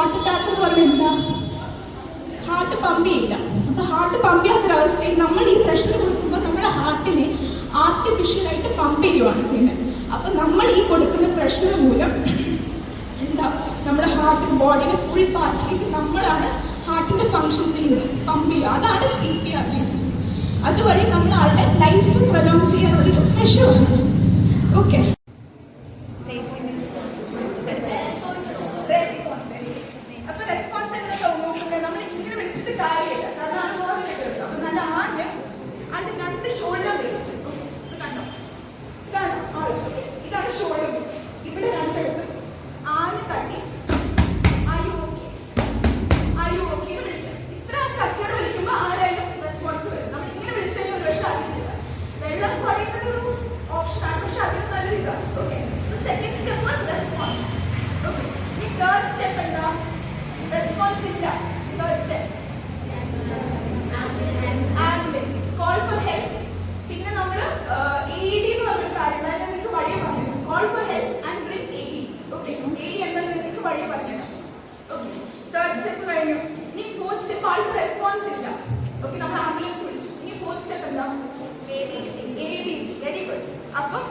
Heart attack എന്ന് പറഞ്ഞാൽ എന്താ? ഹാർട്ട് പമ്പ് ചെയ്യില്ല. അപ്പൊ ഹാർട്ട് പമ്പ് ചെയ്യാത്തൊരവസ്ഥയിൽ നമ്മൾ ഈ പ്രഷർ കൊടുക്കുമ്പോൾ നമ്മുടെ ഹാർട്ടിനെ ആർട്ടിഫിഷ്യലായിട്ട് പമ്പ് ചെയ്യുകയാണ് ചെയ്യുന്നത്. അപ്പൊ നമ്മൾ ഈ കൊടുക്കുന്ന പ്രഷർ മൂലം എന്താ, നമ്മുടെ ഹാർട്ട് ബോഡിയുടെ ഫുൾ പാർട്സിലേക്ക് നമ്മളാണ് ഹാർട്ടിന്റെ ഫങ്ഷൻ ചെയ്യുന്നത്, പമ്പ് ചെയ്യുക. അതാണ് CPR ബേസിക്കലി. അതുവഴി നമ്മൾ ആളുടെ ലൈഫ് പ്രൊലോങ് ചെയ്യാനുള്ളൊരു മെഷറാണ്. ഓക്കെ, അപ്പൊ റെസ്പോൺസ് എന്നൊക്കെ നോക്കുന്നത് നമ്മൾ ഇങ്ങനെ വിളിച്ചിട്ട് കാര്യമില്ല. അതാണ് അപ്പൊ നല്ല ആദ്യം അതിന്റെ 2 ഷോൾഡർ ബേസ് കണ്ടോ, ഇതാണ് ആള്, ഇതാണ് ഷോൾഡർ ബേസ്. ഇവിടെ 2 എടുത്ത് ആദ്യം തട്ടി അയ്യോ ഓക്കെ വിളിക്കാം. ഇത്ര ശക്തിയോടെ വിളിക്കുമ്പോൾ ആരായാലും റെസ്പോൺസ് വരും. നമ്മൾ ഇങ്ങനെ വിളിച്ചാൽ ഒരു പക്ഷേ അറിയില്ല. വെള്ളം കുടിക്കുന്ന ഒരു ഓപ്ഷനാണ്, പക്ഷെ അതിന് നല്ല ഇതാണ്. Okay, so second step was response. Okay, ഇനി തേർഡ് സ്റ്റെപ്പ് എന്താ? റെസ്പോൺസ് ഇല്ല. Third step ambulance, call for help. പിന്നെ നമ്മൾ AED എന്ന് പറഞ്ഞൊരു കാര്യം അതിനെ നിങ്ങൾക്ക് വഴി പറയണം. Call for help and bring AED. Okay, AED എന്താണെന്ന് നിങ്ങൾക്ക് വഴി പറയണം. ഓക്കെ, തേർഡ് സ്റ്റെപ്പ് കഴിഞ്ഞു. ഇനി ഫോർത്ത് സ്റ്റെപ്പ് ആൾക്ക് റെസ്പോൺസ് ഇല്ല. ഓക്കെ, നമ്മൾ ആംബുലൻസ് വിളിച്ചു. ഇനി ഫോർത്ത് സ്റ്റെപ്പ് എന്താ? ABs. Very good. അപ്പം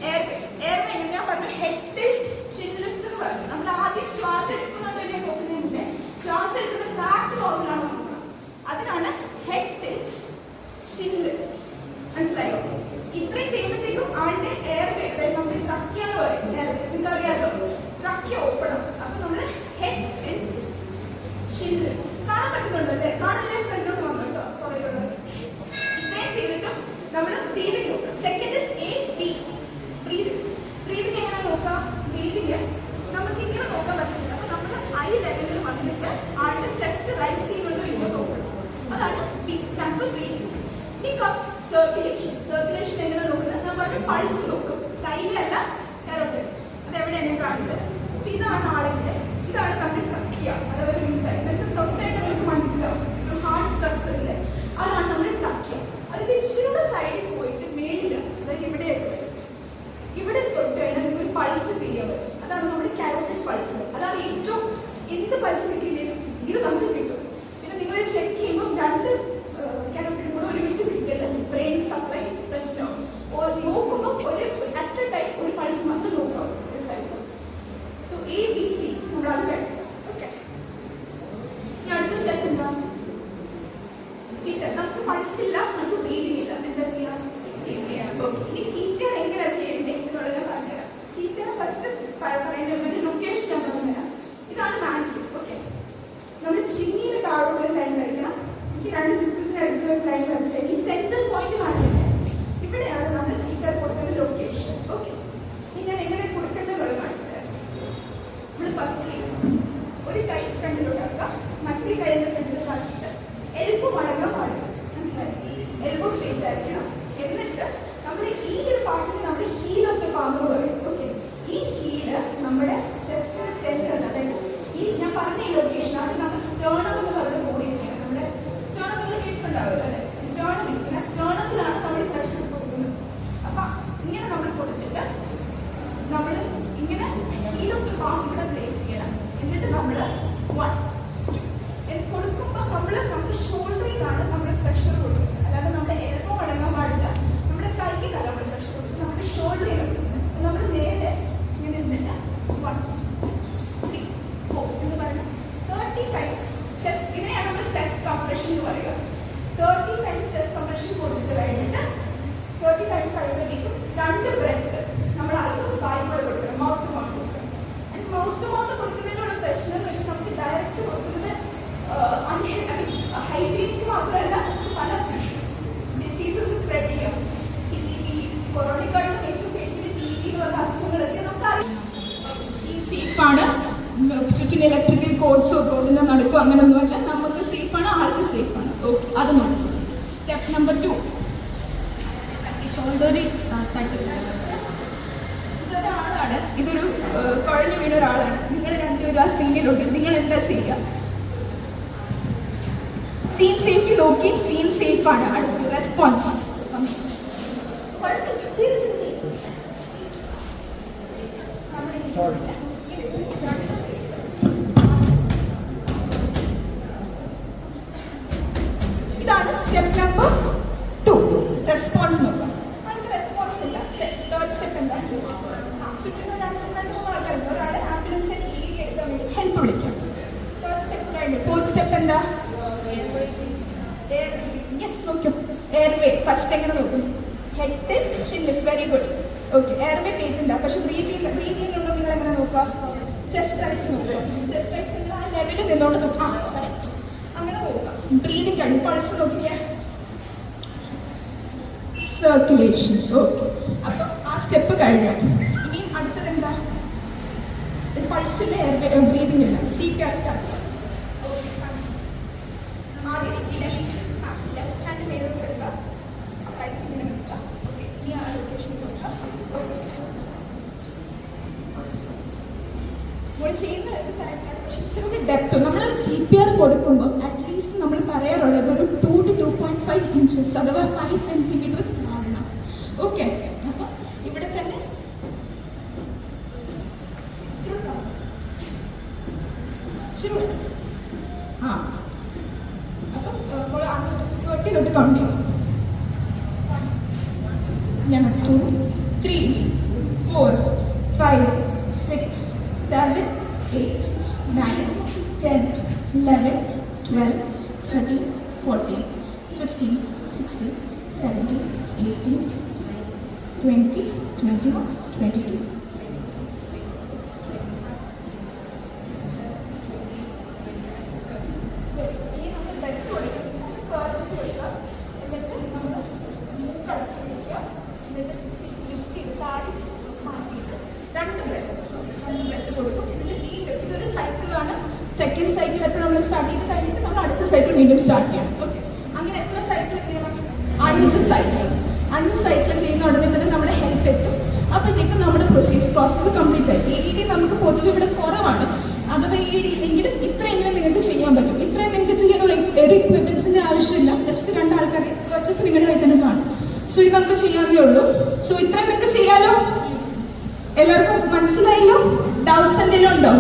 എയർ ഞാൻ പറഞ്ഞു ഹെഡ് ടിൽറ്റ്, ചിൻ ലിഫ്റ്റ് എന്ന് പറഞ്ഞു. നമ്മൾ ആദ്യം ശ്വാസം എടുക്കുന്നുണ്ടോ നോക്കുന്നതിന് മുന്നേ ശ്വാസം എടുക്കുന്ന ഫ്ലാറ്റ് ബോഡിലാണ് നോക്കുക. അതിനാണ് ഹെഡ് ടിൽറ്റ്, ചിൻ ലിഫ്റ്റ്. മനസ്സിലായോ? ഇത്രയും ചെയ്യുമ്പോഴത്തേക്കും ആളുടെ എയർ നമ്മൾ ട്രക്കിയാന്ന് പറയും. എന്താ അറിയാലോ, ട്രക്കിയ ഓപ്പൺ ആവും. അപ്പൊ നമ്മൾ ഹെഡ് ടിൽറ്റ്, ചിൻ ലിഫ്റ്റ് കാണാൻ പറ്റുന്നുണ്ടല്ലേ? കാണില്ലേ? ഫ്രണ്ടോട്ട് വന്നിട്ടോ കുറേയുള്ളത്. ഇത്രയും ചെയ്തിട്ടും നമ്മൾ ബ്രീതിങ് നോക്കാം. Second is AD, breathing. Breathing എങ്ങനെ നോക്കാം? ബ്രീതിങ് നമുക്ക് ഇങ്ങനെ നോക്കാൻ പറ്റില്ല. അപ്പൊ നമ്മൾ ഐ ലെവലിൽ വന്നിട്ട് ആളുടെ ചെസ്റ്റ് റൈസ് ചെയ്യുന്നതോ ഇങ്ങനെ നോക്കണം. അതാണ് സ്റ്റാൻഡ് ഫോർ ബ്രീതിങ്. ഇനി കംസ് സർക്കുലേഷൻ. സർക്കുലേഷൻ എങ്ങനെ നോക്കുന്നത്? ഞാൻ പറഞ്ഞ പൾസ് നോക്കും. കൈയിലല്ല, കയറട്ടെ. അതെവിടെയാണ് ഞാൻ കാണിച്ചത്? അപ്പൊ ഇതാണ് ആളിന്റെ, ഇതാണ് നമ്മുടെ ട്രക്കിയ. അതേപോലെ നിങ്ങൾക്ക് തൊട്ടായിട്ട് നിങ്ങൾക്ക് മനസ്സിലാവും ഒരു ഹാർട്ട് സ്ട്രക്ചറില്ലേ, അതാണ് നമ്മുടെ ട്രക്കിയ. അതിന്റെ ഇച്ചിരിയുടെ സൈഡിൽ പോയിട്ട് മേലില്ല, അതായത് ഇവിടെ തൊട്ട് കഴിഞ്ഞാൽ നിങ്ങൾക്ക് ഒരു പൾസ് ഫീൽ ചെയ്യാൻ പറ്റും. അതാണ് നമ്മുടെ കാരോട്ടിഡ് പൾസ്. അതാണ് ഏറ്റവും എന്ത് പൾസ് കിട്ടിയില്ലേ ഇത് നമുക്ക് കിട്ടും. പിന്നെ നിങ്ങൾ ചെക്ക് ചെയ്യുമ്പോൾ 2 കാരോട്ടിഡ് കൂടെ ഒരുമിച്ച് കിട്ടില്ല, ബ്രെയിൻ സപ്ലൈ പ്രശ്നം നോക്കുമ്പോൾ ഒരു അറ്റ് എ ടൈം ഒരു പൾസ് മാത്രം നോക്കാം. സോ ABC നമ്മൾ അത് കഴിക്കും. ഓക്കെ, ഇനി അടുത്ത സ്റ്റെപ്പ് എന്താ? നമുക്ക് പൾസില്ല, നമുക്ക് ബ്രീതിങ് ഇല്ല, എന്താ ചെയ്യാം? ഇനി CPR എങ്ങനെയാ ചെയ്യേണ്ടത് എന്നുള്ളത് ഞാൻ പറഞ്ഞുതരാം. CPR ഫസ്റ്റ് പറയേണ്ട ഒരു ലൊക്കേഷൻ ഞാൻ പറഞ്ഞുതരാം. ഇതാണ് മാനിക്യൂ. ഓക്കെ, നമ്മൾ ചിന്നിയുടെ താഴോട്ട് ഒരു ലൈൻ വരയ്ക്കണം. എനിക്ക് 2 ഫിഫ്റ്റീസിന് അടുത്ത് ഒരു ലൈൻ വരച്ചാൽ ഈ സെൻട്രൽ പോയിന്റിലാണ് ഇവിടെയാണ് നമ്മൾ CPR കൊടുക്കേണ്ട ലൊക്കേഷൻ. ഓക്കെ, ഇനി ഞാൻ എങ്ങനെ കൊടുക്കേണ്ടത് കാണിച്ചു തരാം. നമ്മൾ ഫസ്റ്റ് ഒരു കൈ ഫ്രണ്ടിലോട്ട് ആക്കുക, മറ്റേ കൈയുടെ ഫ്രണ്ടിലോട്ട് ആക്കിയിട്ട് എൽബോ മടങ്ങാൻ പാടില്ല. മനസ്സിലായി? എൽബോ സ്ട്രേറ്റ് ആയിരിക്കണം. എന്നിട്ട് നമ്മൾ ഈ ഒരു പാർട്ടിന് നമ്മൾ ഹീൽ ഓഫ് ദ പാം എന്ന് പറയും. ഓക്കെ, ഈ ഹീല് നമ്മുടെ ചെസ്റ്റിന് സെന്റർ, അതായത് ഈ ഞാൻ പറഞ്ഞ ഈ ലൊക്കേഷനാണ് നമ്മൾ സ്റ്റേർണം എന്ന് പറഞ്ഞ ബോഡി ഇരിക്കുന്നത്. നമ്മുടെ സ്റ്റേർണം നിങ്ങൾ കേട്ടിട്ടുണ്ടാവില്ല അല്ലെ? സ്റ്റേർണം ഇരിക്കുന്ന സ്റ്റേർണത്തിലാണ് നമ്മൾ പ്രഷർ കൊടുക്കുന്നത്. അപ്പൊ ഇങ്ങനെ നമ്മൾ കൊടുത്തിട്ട് നമ്മൾ ഇങ്ങനെ ഹീൽ ഓഫ് ദ പാം ഇവിടെ പ്ലേസ് ചെയ്യണം. എന്നിട്ട് നമ്മൾ 1 കൊടുക്കുമ്പോൾ നമ്മുടെ ഷോൾഡറിലാണ് നമ്മൾ പ്രഷർ കൊടുക്കുന്നത്. അല്ലാതെ നമ്മുടെ എൽബോ അടങ്ങാൻ പാടില്ല, നമ്മുടെ കൈക്കിലല്ല നമ്മൾ പ്രഷർ കൊടുക്കുന്നത്, നമ്മുടെ ഷോൾഡറിലാണ് കൊടുക്കുന്നത്. നമ്മൾ നേരെ ഇങ്ങനെ ഇരുന്നില്ല 1 3 4 എന്ന് പറയുന്നത് 30 ടൈംസ് ചെസ്റ്റ്. ഇതിനെയാണ് നമ്മൾ ചെസ്റ്റ് കംപ്രഷൻ എന്ന് പറയുക. 30 ടൈംസ് ചെസ്റ്റ് കംപ്രഷൻ കൊടുത്തിട്ട് കഴിഞ്ഞിട്ട് 30 ടൈംസ് കഴിയുമ്പോഴേക്കും 2 ബ്രെത്ത് നമ്മൾ അടുത്ത് വായ്പ കൊടുക്കണം, മൗത്ത് മൗത്ത് കൊടുക്കണം. മൗത്ത് മൗത്ത് കൊടുക്കുന്നതിനുള്ള പ്രശ്നം എന്ന് വെച്ചാൽ നമുക്ക് ഡയറക്റ്റ് കൊടുക്കുന്നത് ഹൈജീനിക്ക് മാത്രമല്ല, പല ഡിസീസസ് സ്പ്രെഡ് ചെയ്യാം. ഈ കൊറോണക്കാളും ഏറ്റവും പേടിക്കുന്ന TB എന്ന് പറഞ്ഞ അസുഖങ്ങളൊക്കെ നമുക്കറിയാം. സേഫാണ്, ചുറ്റും ഇലക്ട്രിക്കൽ കോഡ്സോ റോഡിൻ്റെ നടക്കോ അങ്ങനെയൊന്നുമല്ല, നമുക്ക് സേഫാണ്, ആൾക്ക് സേഫാണ്. ഓക്കെ, അത് നോക്കും. സ്റ്റെപ്പ് നമ്പർ 2, ഷോൾഡറിൽ തട്ടി. ഇതൊരാളാണ്, ഇതൊരു കുഴഞ്ഞു വീണ ഒരാളാണ്. നിങ്ങൾ രണ്ടുപേരും ആ സീനിലുണ്ട്. നിങ്ങൾ എന്താ ചെയ്യുക? സീൻ സേഫ് നോക്കി, സീൻ സേഫ് ആണ്. അടുത്ത റെസ്പോൺസ് ഒരാളെ ആംബുലൻസ് എടുക്കാൻ വേണ്ടി ഹെൽപ്പ് വിളിക്കാം. സ്റ്റെപ്പ് കഴിഞ്ഞു. ഫോർത്ത് സ്റ്റെപ്പ് എന്താ? യെസ്, നോക്കും. എയർവേ ഫസ്റ്റ് എങ്ങനെ നോക്കും? ഹെഡ് ചിഹ്നം. Very good. ഓക്കെ, എയർവേ പേരുണ്ടാ, പക്ഷെ ബ്രീതിങ് ഉണ്ടോ നിങ്ങൾ എങ്ങനെ നോക്കുക? ചെസ്റ്റ് റൈസ് നോക്കുക. ചെസ്റ്റ് റൈസ് നിങ്ങൾ ആ ലെവലിൽ നിന്നോണ്ട് നോക്കുക. കറക്റ്റ്, അങ്ങനെ നോക്കുക. ബ്രീതിങ് കഴിഞ്ഞു. പൾസ് നോക്കിക്കുക. സർക്കുലേഷൻ. ഓക്കെ, അപ്പം ആ സ്റ്റെപ്പ് കഴിഞ്ഞു. ഇനിയും അടുത്തത് എന്താ? പൾസിന്റെ എയർവേ ബ്രീതിങ് ഇല്ല. CPR start. ആദ്യം ലെഫ്റ്റ് ഹാൻഡ് മേലോട്ട് എടുക്കുക. റൈറ്റ് ഇങ്ങനെ എടുക്കുക. ഓക്കെ, ഇനി ആ ലൊക്കേഷനിൽ കൊടുക്കുക. നമ്മൾ ചെയ്യുന്നത് കറക്റ്റാണ്, പക്ഷേ ഇച്ചിരി ഡെപ്ത്. നമ്മൾ CPR കൊടുക്കുമ്പോൾ അറ്റ്ലീസ്റ്റ് നമ്മൾ പറയാറുള്ളത് ഒരു 2 to 2.5 inches അഥവാ 5 centimeter കാണണം. ഓക്കെ, അപ്പോൾ ഇവിടെ തന്നെ അപ്പം തൊട്ട് കൗണ്ട് ചെയ്യും. 2, 3, 4, 5, 6, 7, 8, 9, 10, 11, 12, 13, 14, 15, 16, 17, 18, 20, 21, 22. ഇതൊരു സൈക്കിളാണ്. സെക്കൻഡ് സൈക്കിൾ എപ്പോഴും നമ്മൾ സ്റ്റാർട്ട് ചെയ്ത് കഴിഞ്ഞിട്ട് നമ്മൾ അടുത്ത സൈക്കിൾ വീണ്ടും സ്റ്റാർട്ട് ചെയ്യണം. ഓക്കെ, അങ്ങനെ എത്ര സൈക്കിൾ ചെയ്യണം? 5 സൈക്കിൾ. 5 സൈക്കിൾ ചെയ്യുന്ന ഉടനെ തന്നെ നമ്മുടെ ഹെൽപ്പ് എത്തും. അപ്പോഴത്തേക്കും നമ്മുടെ പ്രോസസ്സ് കംപ്ലീറ്റ് ആയി. AED നമുക്ക് പൊതുവെ ഇവിടെ കുറവാണ്. അഥവാ AED ഇല്ലെങ്കിലും ഇത്രയെങ്കിലും നിങ്ങൾക്ക് ചെയ്യാൻ പറ്റും. ഇത്രയും നിങ്ങൾക്ക് ചെയ്യാൻ ഒരു എക്വിപ്മെന്റ്സിന്റെ ആവശ്യമില്ല. ജസ്റ്റ് 2 ആൾക്കാരെ കുറച്ചൊക്കെ നിങ്ങളുടെ കയ്യിൽ തന്നെ കാണും. സോ ഇത് നമുക്ക് ചെയ്യാവുന്നേ ഉള്ളൂ. സോ ഇത്രയും നിങ്ങൾക്ക് ചെയ്യാലോ? എല്ലാവർക്കും മനസ്സിലായല്ലോ? ഡൗട്ട്സ് എന്തെങ്കിലും ഉണ്ടോ?